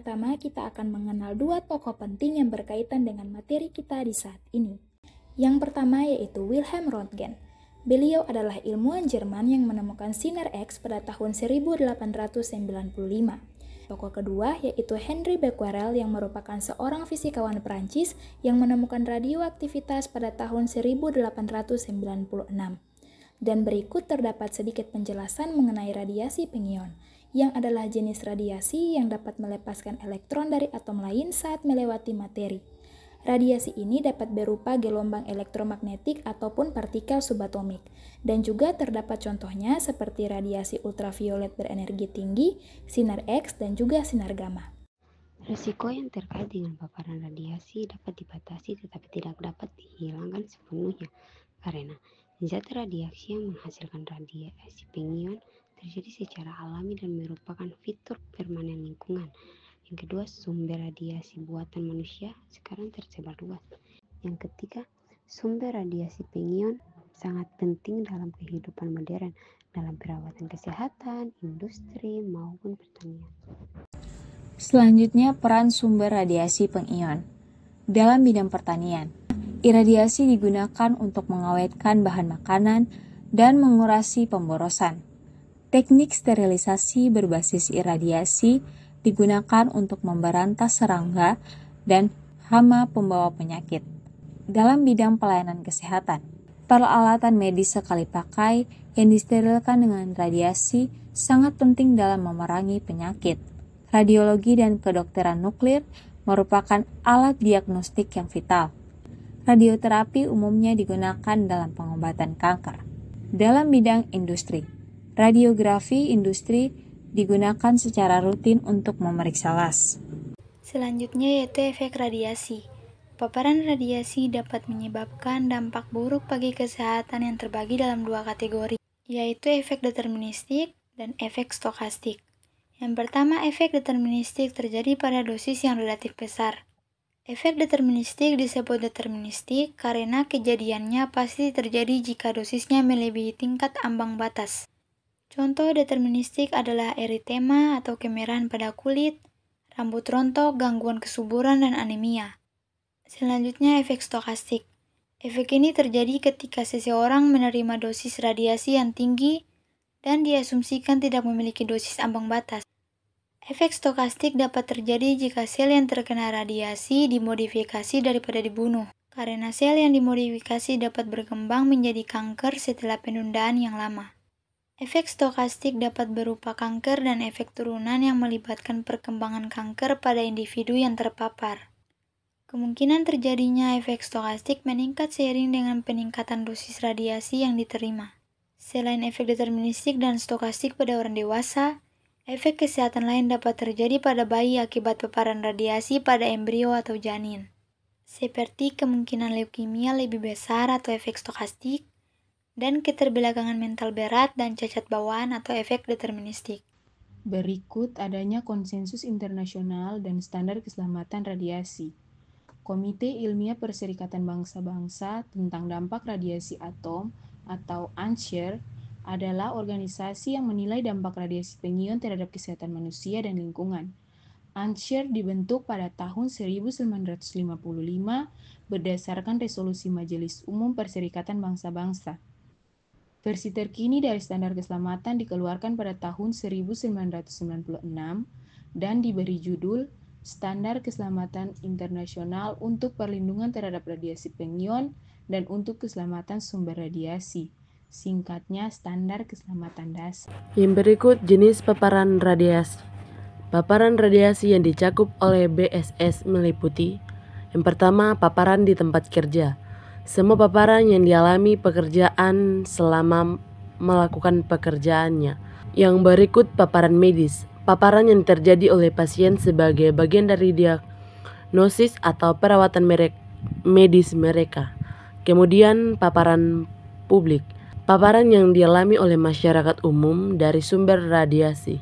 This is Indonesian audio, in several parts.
pertama-tama kita akan mengenal dua tokoh penting yang berkaitan dengan materi kita di saat ini. Yang pertama yaitu Wilhelm Röntgen. Beliau adalah ilmuwan Jerman yang menemukan sinar X pada tahun 1895. Tokoh kedua yaitu Henri Becquerel yang merupakan seorang fisikawan Prancis yang menemukan radioaktivitas pada tahun 1896. Dan berikut terdapat sedikit penjelasan mengenai radiasi pengion, yang adalah jenis radiasi yang dapat melepaskan elektron dari atom lain saat melewati materi. Radiasi ini dapat berupa gelombang elektromagnetik ataupun partikel subatomik, dan juga terdapat contohnya seperti radiasi ultraviolet berenergi tinggi, sinar X, dan juga sinar gamma. Risiko yang terkait dengan paparan radiasi dapat dibatasi tetapi tidak dapat dihilangkan sepenuhnya, karena zat radiasi yang menghasilkan radiasi pengion terjadi secara alami dan merupakan fitur permanen lingkungan. Yang kedua, sumber radiasi buatan manusia sekarang tersebar luas. Yang ketiga, sumber radiasi pengion sangat penting dalam kehidupan modern, dalam perawatan kesehatan, industri, maupun pertanian. Selanjutnya, peran sumber radiasi pengion. Dalam bidang pertanian, iradiasi digunakan untuk mengawetkan bahan makanan dan mengurasi pemborosan. Teknik sterilisasi berbasis iradiasi digunakan untuk memberantas serangga dan hama pembawa penyakit. Dalam bidang pelayanan kesehatan, peralatan medis sekali pakai yang disterilkan dengan radiasi sangat penting dalam memerangi penyakit. Radiologi dan kedokteran nuklir merupakan alat diagnostik yang vital. Radioterapi umumnya digunakan dalam pengobatan kanker. Dalam bidang industri, radiografi industri digunakan secara rutin untuk memeriksa las. Selanjutnya yaitu efek radiasi. Paparan radiasi dapat menyebabkan dampak buruk bagi kesehatan yang terbagi dalam dua kategori, yaitu efek deterministik dan efek stokastik. Yang pertama, efek deterministik terjadi pada dosis yang relatif besar. Efek deterministik disebut deterministik karena kejadiannya pasti terjadi jika dosisnya melebihi tingkat ambang batas. Contoh deterministik adalah eritema atau kemerahan pada kulit, rambut rontok, gangguan kesuburan, dan anemia. Selanjutnya, efek stokastik. Efek ini terjadi ketika seseorang menerima dosis radiasi yang tinggi dan diasumsikan tidak memiliki dosis ambang batas. Efek stokastik dapat terjadi jika sel yang terkena radiasi dimodifikasi daripada dibunuh, karena sel yang dimodifikasi dapat berkembang menjadi kanker setelah penundaan yang lama. Efek stokastik dapat berupa kanker dan efek turunan yang melibatkan perkembangan kanker pada individu yang terpapar. Kemungkinan terjadinya efek stokastik meningkat seiring dengan peningkatan dosis radiasi yang diterima. Selain efek deterministik dan stokastik pada orang dewasa, efek kesehatan lain dapat terjadi pada bayi akibat paparan radiasi pada embrio atau janin, seperti kemungkinan leukemia lebih besar atau efek stokastik, dan keterbelakangan mental berat dan cacat bawaan atau efek deterministik. Berikut adanya konsensus internasional dan standar keselamatan radiasi. Komite Ilmiah Perserikatan Bangsa-Bangsa tentang Dampak Radiasi Atom atau UNSCEAR adalah organisasi yang menilai dampak radiasi pengion terhadap kesehatan manusia dan lingkungan. UNSCEAR dibentuk pada tahun 1955 berdasarkan resolusi Majelis Umum Perserikatan Bangsa-Bangsa. Versi terkini dari standar keselamatan dikeluarkan pada tahun 1996 dan diberi judul Standar Keselamatan Internasional untuk Perlindungan Terhadap Radiasi Pengion dan untuk Keselamatan Sumber Radiasi. Singkatnya Standar Keselamatan Dasar. Yang berikut jenis paparan radiasi. Paparan radiasi yang dicakup oleh BSS meliputi: yang pertama, paparan di tempat kerja. Semua paparan yang dialami pekerjaan selama melakukan pekerjaannya. Yang berikut paparan medis. Paparan yang terjadi oleh pasien sebagai bagian dari diagnosis atau perawatan medis mereka. Kemudian paparan publik. Paparan yang dialami oleh masyarakat umum dari sumber radiasi.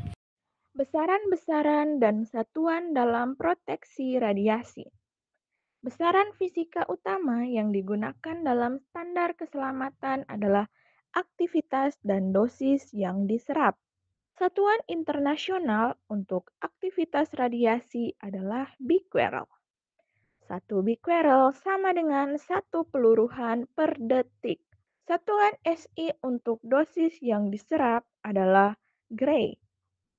Besaran-besaran dan satuan dalam proteksi radiasi. Besaran fisika utama yang digunakan dalam standar keselamatan adalah aktivitas dan dosis yang diserap. Satuan internasional untuk aktivitas radiasi adalah becquerel. 1 becquerel sama dengan 1 peluruhan per detik. Satuan SI untuk dosis yang diserap adalah Gray.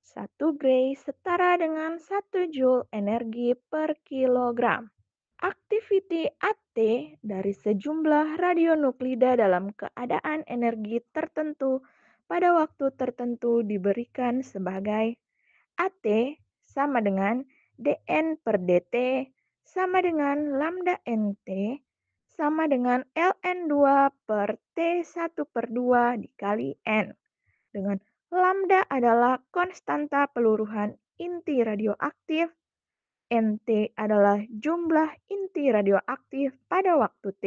1 Gray setara dengan 1 Joule energi per kilogram. Aktiviti AT dari sejumlah radionuklida dalam keadaan energi tertentu pada waktu tertentu diberikan sebagai AT sama dengan dN per dt sama dengan lambda nt sama dengan ln2 per T1 per 2 dikali N. Dengan lambda adalah konstanta peluruhan inti radioaktif, Nt adalah jumlah inti radioaktif pada waktu T,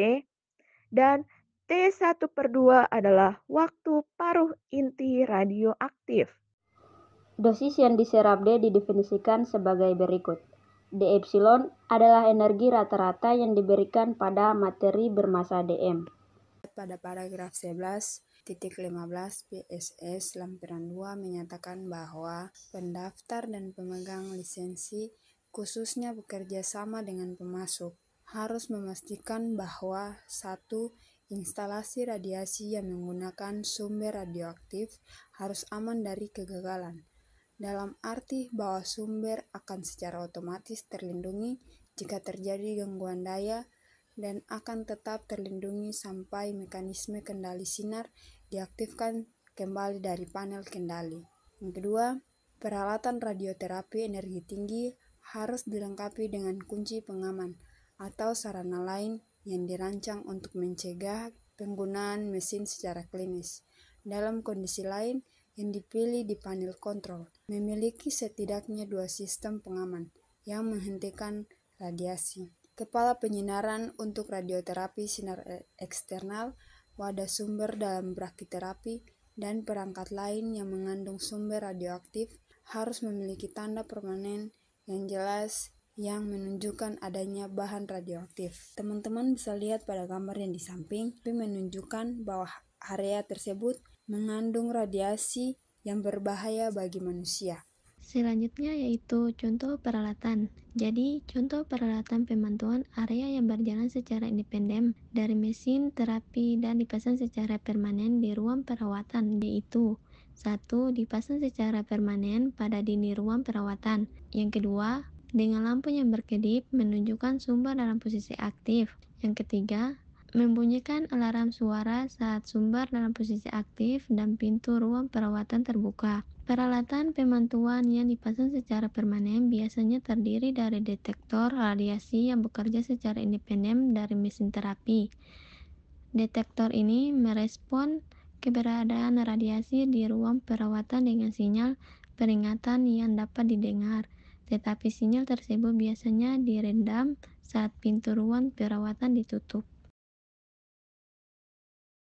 dan T1 per 2 adalah waktu paruh inti radioaktif. Dosis yang diserap D didefinisikan sebagai berikut. D epsilon adalah energi rata-rata yang diberikan pada materi bermassa Dm. Pada paragraf 11.15 BSS lampiran 2 menyatakan bahwa pendaftar dan pemegang lisensi khususnya bekerja sama dengan pemasok harus memastikan bahwa 1. Instalasi radiasi yang menggunakan sumber radioaktif harus aman dari kegagalan, dalam arti bahwa sumber akan secara otomatis terlindungi jika terjadi gangguan daya dan akan tetap terlindungi sampai mekanisme kendali sinar diaktifkan kembali dari panel kendali. Yang kedua, peralatan radioterapi energi tinggi harus dilengkapi dengan kunci pengaman atau sarana lain yang dirancang untuk mencegah penggunaan mesin secara klinis. Dalam kondisi lain, yang dipilih di panel kontrol memiliki setidaknya 2 sistem pengaman yang menghentikan radiasi. Kepala penyinaran untuk radioterapi sinar eksternal, wadah sumber dalam brakiterapi, dan perangkat lain yang mengandung sumber radioaktif harus memiliki tanda permanen yang jelas yang menunjukkan adanya bahan radioaktif. Teman-teman bisa lihat pada gambar yang di samping, itu menunjukkan bahwa area tersebut mengandung radiasi yang berbahaya bagi manusia. Selanjutnya yaitu contoh peralatan. Jadi, contoh peralatan pemantauan area yang berjalan secara independen dari mesin terapi dan dipasang secara permanen di ruang perawatan, yaitu 1. Dipasang secara permanen pada dinding ruang perawatan. Yang kedua, dengan lampu yang berkedip menunjukkan sumber dalam posisi aktif. Yang ketiga, membunyikan alarm suara saat sumber dalam posisi aktif dan pintu ruang perawatan terbuka. Peralatan pemantauan yang dipasang secara permanen biasanya terdiri dari detektor radiasi yang bekerja secara independen dari mesin terapi. Detektor ini merespon keberadaan radiasi di ruang perawatan dengan sinyal peringatan yang dapat didengar, tetapi sinyal tersebut biasanya diredam saat pintu ruang perawatan ditutup.